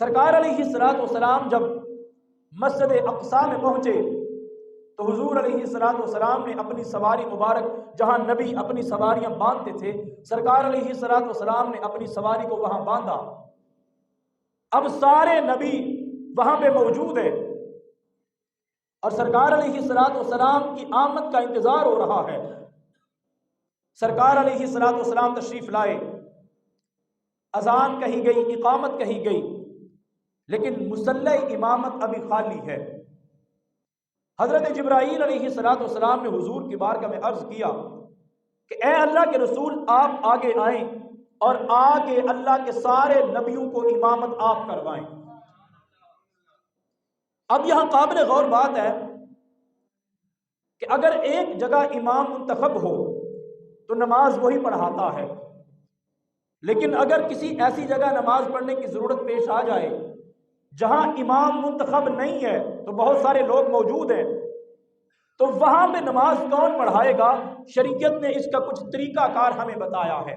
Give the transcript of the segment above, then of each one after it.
سرکار علیہ الصلوۃ والسلام جب مسجد اقصی میں پہنچے تو حضور علیہ الصلوۃ والسلام نے اپنی سواری مبارک، جہاں نبی اپنی سواریاں باندھتے تھے، سرکار علیہ الصلوۃ والسلام نے اپنی سواری کو وہاں باندھا۔ اب سارے نبی وہاں پہ موجود ہیں اور سرکار علیہ الصلوۃ والسلام کی آمد کا انتظار ہو رہا ہے۔ سرکار علیہ الصلوۃ والسلام تشریف لائے، اذان کہی گئی، اقامت کہی گئی، لیکن مصلی امامت ابھی خالی ہے۔ حضرت جبرائیل علیہ الصلوۃ والسلام نے حضور کی بارگاہ میں عرض کیا کہ اے اللہ کے رسول، آپ آگے آئیں اور آگے اللہ کے سارے نبیوں کو امامت آپ کروائیں۔ اب یہاں قابل غور بات ہے کہ اگر ایک جگہ امام منتخب ہو تو نماز وہی پڑھاتا ہے، لیکن اگر کسی ایسی جگہ نماز پڑھنے کی ضرورت پیش آ جائے جہاں امام منتخب نہیں ہے تو بہت سارے لوگ موجود ہیں، تو وہاں پہ نماز کون پڑھائے گا؟ شریعت نے اس کا کچھ طریقہ کار ہمیں بتایا ہے۔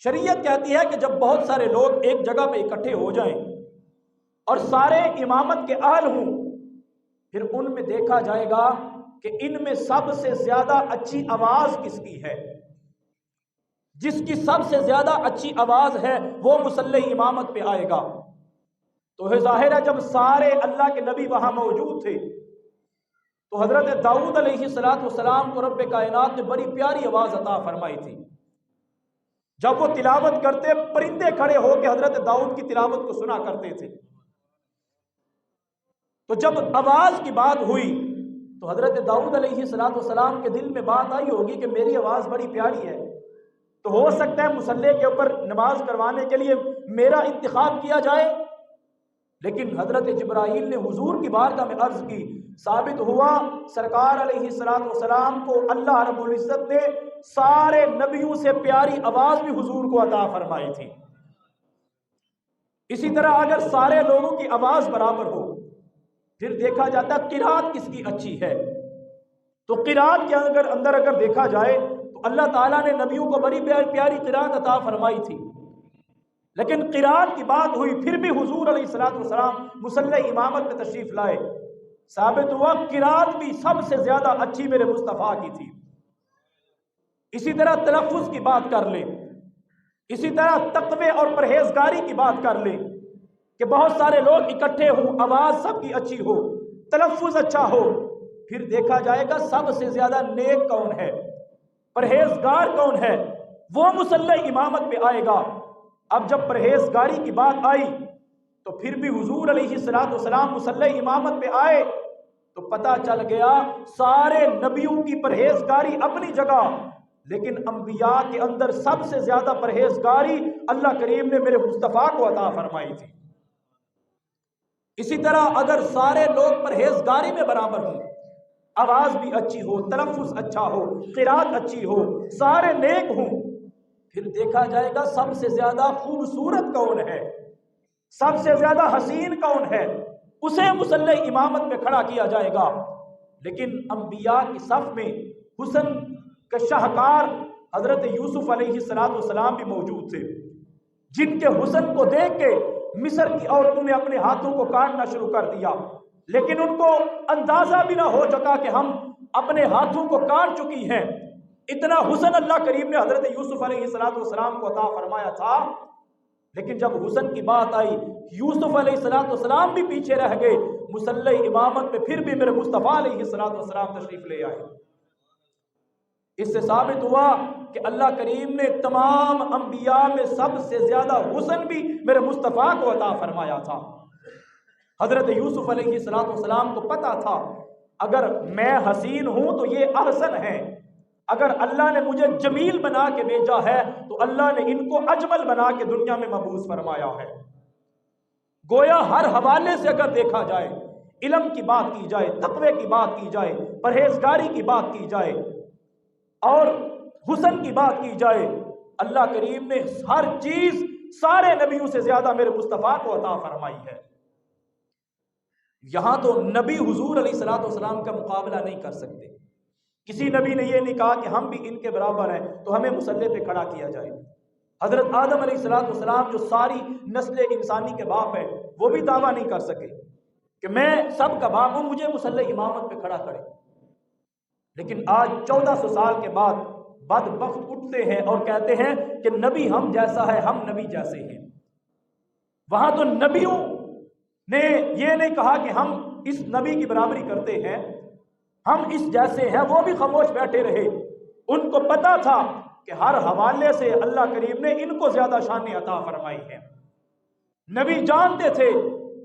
شریعت کہتی ہے کہ جب بہت سارے لوگ ایک جگہ پہ اکٹھے ہو جائیں اور سارے امامت کے اہل ہوں، پھر ان میں دیکھا جائے گا کہ ان میں سب سے زیادہ اچھی آواز کس کی ہے۔ جس کی سب سے زیادہ اچھی آواز ہے وہ مصلی امامت پہ آئے گا۔ تو ظاہر ہے جب سارے اللہ کے نبی وہاں موجود تھے تو حضرت داؤد علیہ السلام کو رب کائنات نے بڑی پیاری آواز عطا فرمائی تھی۔ جب وہ تلاوت کرتے، پرندے کھڑے ہو کے حضرت داؤد کی تلاوت کو سنا کرتے تھے۔ تو جب آواز کی بات ہوئی تو حضرت داؤد علیہ السلام کے دل میں بات آئی ہوگی کہ میری آواز بڑی پیاری ہے، تو ہو سکتا ہے مصلی کے اوپر نماز کروانے کے لیے میرا انتخاب کیا جائے۔ لیکن حضرت جبرائیل نے حضور کی بارگاہ میں عرض کی، ثابت ہوا سرکار علیہ السلام کو اللہ رب العزت نے سارے نبیوں سے پیاری آواز بھی حضور کو عطا فرمائی تھی۔ اسی طرح اگر سارے لوگوں کی آواز برابر ہو پھر دیکھا جاتا ہے قرات کس کی اچھی ہے۔ تو قرات کے اندر اگر دیکھا جائے تو اللہ تعالیٰ نے نبیوں کو بڑی پیاری قرات عطا فرمائی تھی، لیکن قرات کی بات ہوئی پھر بھی حضور علیہ السلام مصلی امامت میں تشریف لائے۔ ثابت ہوا قرات بھی سب سے زیادہ اچھی میرے مصطفیٰ کی تھی۔ اسی طرح تلفظ کی بات کر لیں، اسی طرح تقوی اور پرہیزگاری کی بات کر لیں کہ بہت سارے لوگ اکٹھے ہوں، آواز سب کی اچھی ہو، تلفظ اچھا ہو، پھر دیکھا جائے گا سب سے زیادہ نیک کون ہے، پرہیزگار کون ہے، وہ مصلی امامت پہ آئے گا۔ اب جب پرہیزگاری کی بات آئی تو پھر بھی حضور علیہ السلام مصلی امامت پہ آئے تو پتہ چل گیا سارے نبیوں کی پرہیزگاری اپنی جگہ، لیکن انبیاء کے اندر سب سے زیادہ پرہیزگاری اللہ کریم نے میرے مصطفیٰ کو عطا فرمائی تھی۔ اسی طرح اگر سارے لوگ پرہیزگاری میں برابر ہوں، آواز بھی اچھی ہو، تلفظ اچھا ہو، قرات اچھی ہو، سارے نیک ہوں، پھر دیکھا جائے گا سب سے زیادہ خوبصورت کون ہے، سب سے زیادہ حسین کون ہے، اسے مصلی امامت میں کھڑا کیا جائے گا۔ لیکن انبیاء کی صف میں حسن کے شاہکار حضرت یوسف علیہ السلام بھی موجود تھے، جن کے حسن کو دیکھ کے مصر کی عورتوں نے اپنے ہاتھوں کو کاٹنا شروع کر دیا، لیکن ان کو اندازہ بھی نہ ہو سکا کہ ہم اپنے ہاتھوں کو کاٹ چکی ہیں۔ اتنا حسن اللہ کریم نے حضرت یوسف علیہ السلام کو عطا فرمایا تھا، لیکن جب حسن کی بات آئی یوسف علیہ السلام بھی پیچھے رہ گئے، مصلی امامت میں پھر بھی میرے مصطفیٰ علیہ السلام تشریف لے آئے۔ اس سے ثابت ہوا کہ اللہ کریم نے تمام انبیاء میں سب سے زیادہ حسن بھی میرے مصطفیٰ کو عطا فرمایا تھا۔ حضرت یوسف علیہ السلام کو پتا تھا اگر میں حسین ہوں تو یہ احسن ہے، اگر اللہ نے مجھے جمیل بنا کے بھیجا ہے تو اللہ نے ان کو اجمل بنا کے دنیا میں مبعوث فرمایا ہے۔ گویا ہر حوالے سے اگر دیکھا جائے، علم کی بات کی جائے، تقوی کی بات کی جائے، پرہیزگاری کی بات کی جائے اور حسن کی بات کی جائے، اللہ کریم نے ہر چیز سارے نبیوں سے زیادہ میرے مصطفیٰ کو عطا فرمائی ہے۔ یہاں تو نبی حضور علیہ السلام کا مقابلہ نہیں کر سکتے، کسی نبی نے یہ نہیں کہا کہ ہم بھی ان کے برابر ہیں تو ہمیں مصلی پہ کھڑا کیا جائے۔ حضرت آدم علیہ السلام جو ساری نسل انسانی کے باپ ہے، وہ بھی دعویٰ نہیں کر سکے کہ میں سب کا باپ ہوں، مجھے مصلی امامت پہ کھڑا کرے۔ لیکن آج 1400 سال کے بعد بدبخت اٹھتے ہیں اور کہتے ہیں کہ نبی ہم جیسا ہے، ہم نبی جیسے ہیں۔ وہاں تو نبیوں نے یہ نہیں کہا کہ ہم اس نبی کی برابری کرتے ہیں، ہم اس جیسے ہیں، وہ بھی خاموش بیٹھے رہے۔ ان کو پتا تھا کہ ہر حوالے سے اللہ کریم نے ان کو زیادہ شان عطا فرمائی ہے۔ نبی جانتے تھے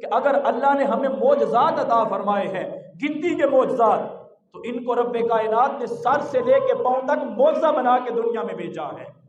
کہ اگر اللہ نے ہمیں معجزات عطا فرمائے ہیں، گنتی کے معجزات، تو ان کو رب کائنات نے سر سے لے کے پاؤں تک معجزہ بنا کے دنیا میں بھیجا ہے۔